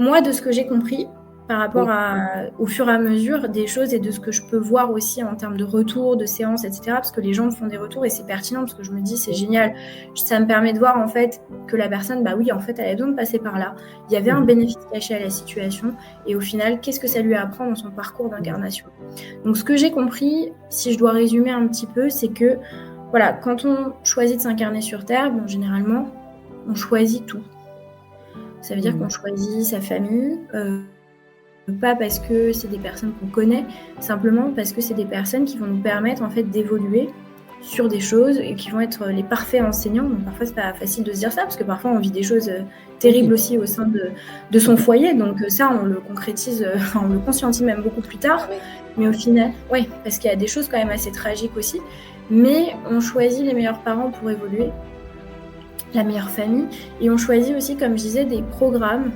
moi, de ce que j'ai compris, par rapport Oui. au fur et à mesure des choses et de ce que je peux voir aussi en termes de retours, de séances, etc. Parce que les gens me font des retours et c'est pertinent parce que je me dis c'est Oui. génial. Ça me permet de voir en fait que la personne, bah oui, en fait, elle avait besoin de passer par là. Il y avait un Mmh. bénéfice caché à la situation et au final, qu'est-ce que ça lui apprend dans son parcours Mmh. d'incarnation. Donc, ce que j'ai compris, si je dois résumer un petit peu, c'est que voilà, quand on choisit de s'incarner sur Terre, bon, généralement, on choisit tout. Ça veut dire qu'on Mmh. choisit sa famille, pas parce que c'est des personnes qu'on connaît, simplement parce que c'est des personnes qui vont nous permettre en fait d'évoluer sur des choses et qui vont être les parfaits enseignants. Donc parfois c'est pas facile de se dire ça parce que parfois on vit des choses terribles Oui. aussi au sein de son foyer. Donc ça on le concrétise, on le conscientise même beaucoup plus Ah tard. oui. Mais au final, ouais, parce qu'il y a des choses quand même assez tragiques aussi. Mais on choisit les meilleurs parents pour évoluer, la meilleure famille, et on choisit aussi, comme je disais, des programmes